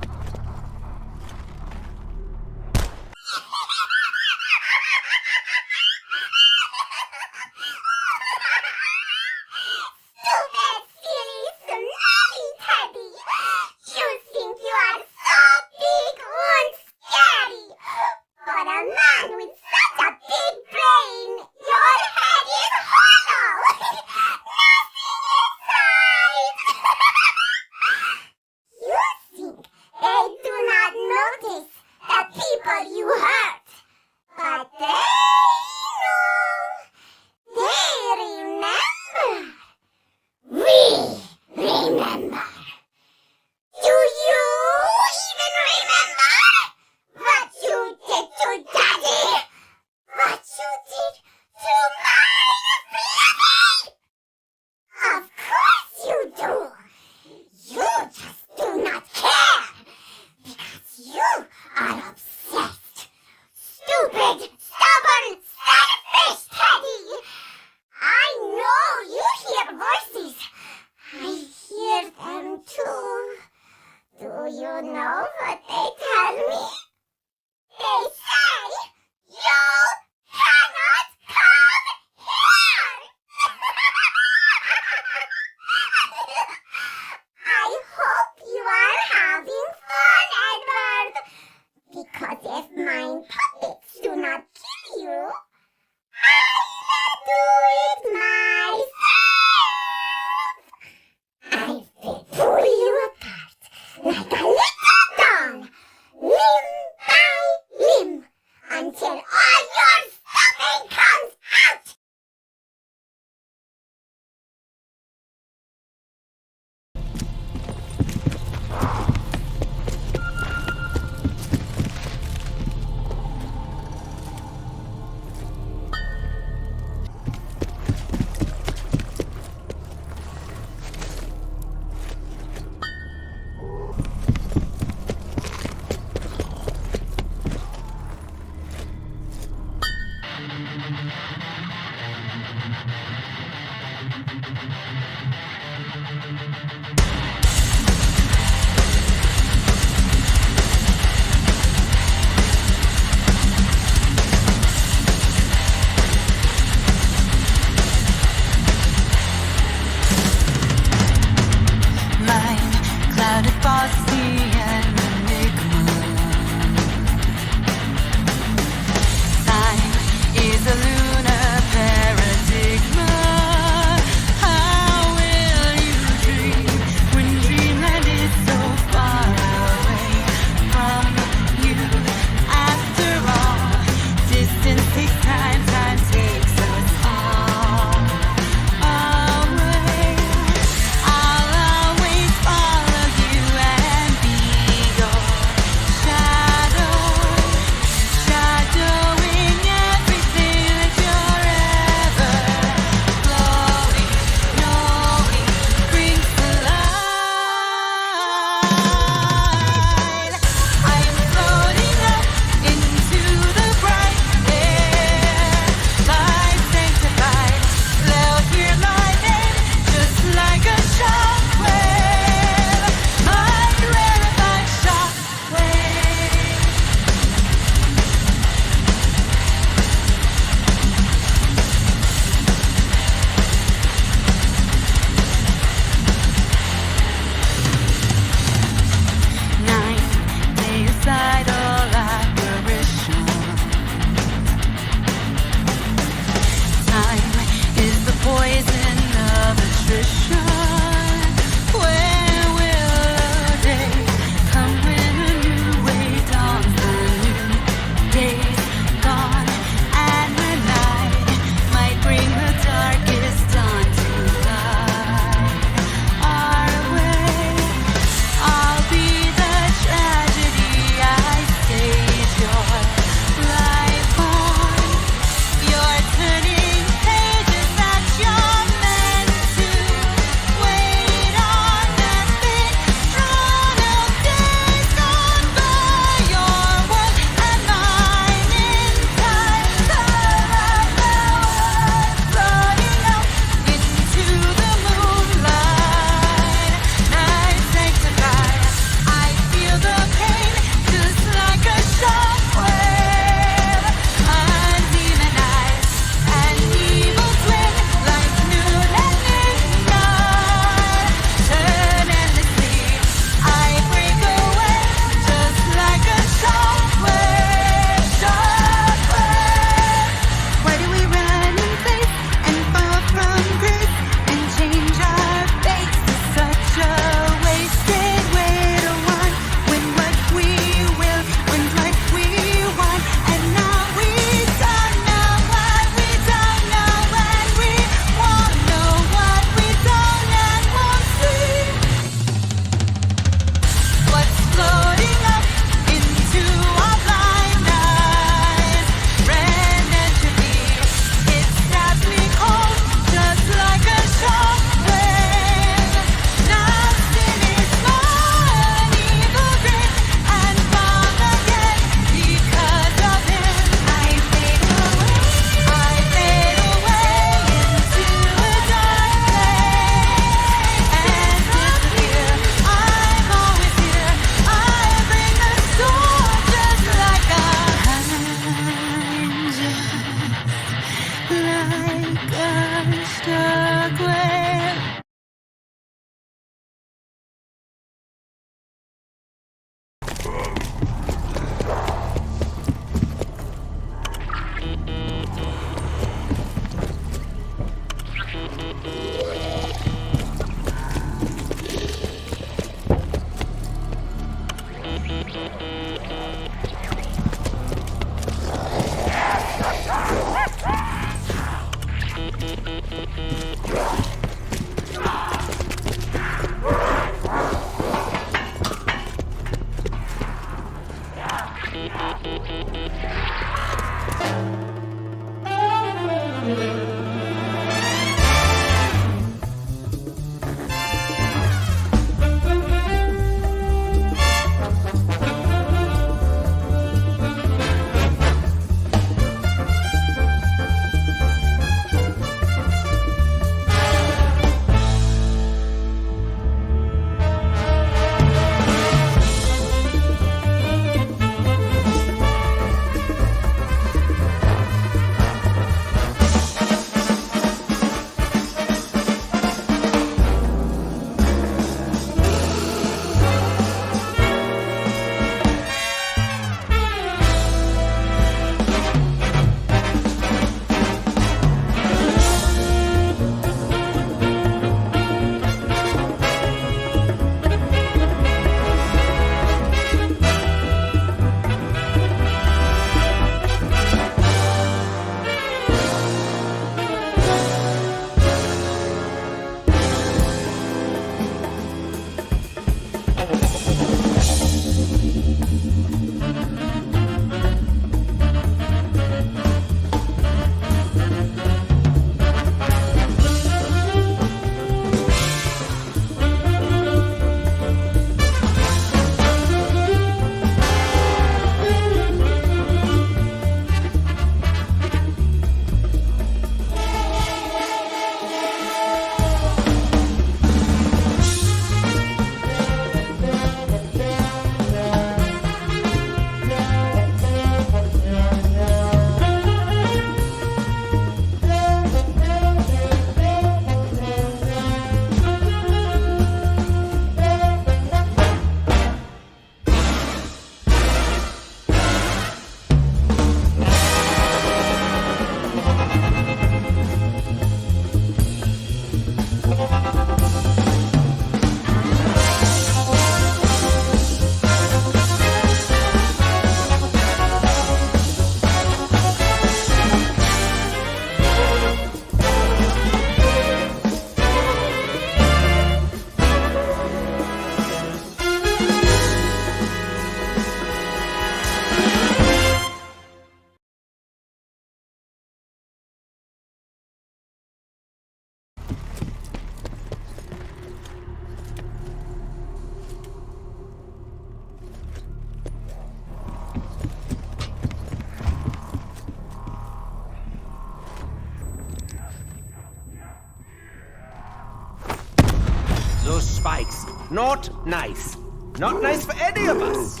Speaker 13: Those spikes. Not nice. Not nice for any of us.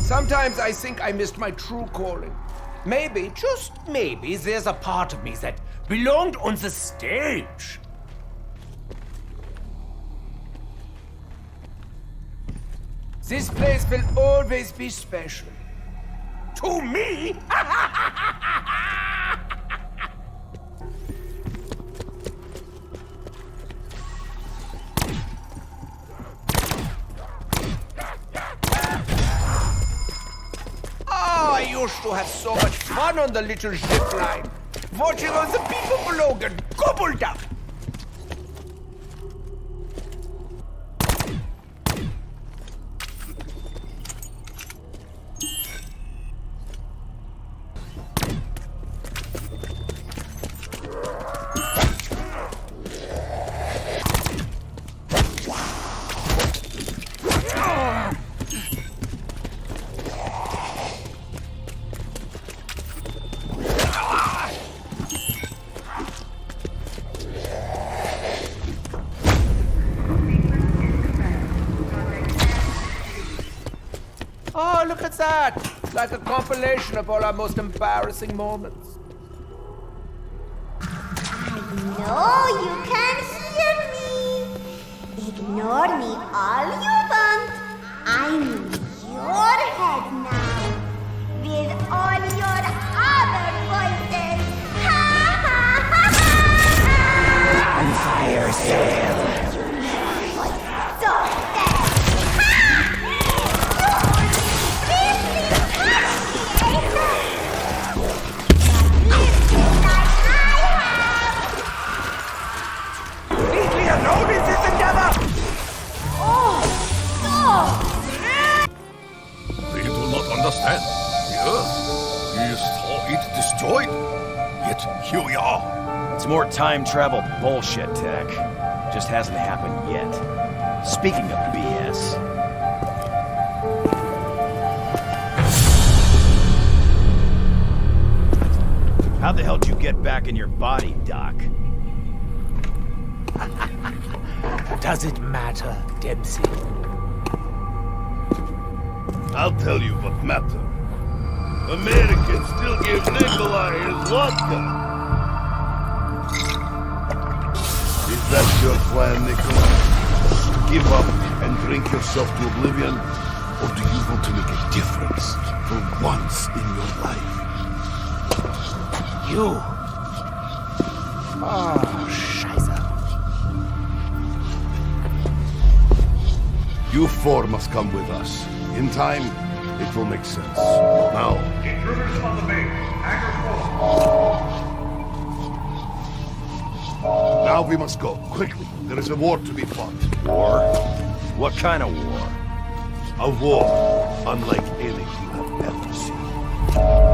Speaker 13: Sometimes I think I missed my true calling. Maybe, just maybe, there's a part of me that belonged on the stage. This place will always be special. To me? Oh, I used to have so much fun on the little zip line, watching all the people below get gobbled up. Oh, look at that! Like a compilation of all our most embarrassing moments.
Speaker 3: I know you can hear me. Ignore me all you want. I'm in your head now. With all your other voices. Ha ha ha ha! On fire sale. So
Speaker 13: Alone is this endeavor!
Speaker 3: Oh,
Speaker 14: more time travel bullshit, Tech. Just hasn't happened yet. Speaking of BS... How the hell did you get back in your body, Doc?
Speaker 13: Does it matter, Dempsey?
Speaker 10: I'll tell you what matters. Americans still give Nikolai his vodka. Is that your plan, Nikolai? To give up and drink yourself to oblivion? Or do you want to make a difference for once in your life?
Speaker 13: You. Oh, Scheiße.
Speaker 10: You four must come with us. In time, it will make sense. Now.
Speaker 5: Intruders on the base. Hangar 4.
Speaker 10: Now we must go, quickly. There is a war to be fought.
Speaker 14: War? What kind of war?
Speaker 10: A war unlike any you have ever seen.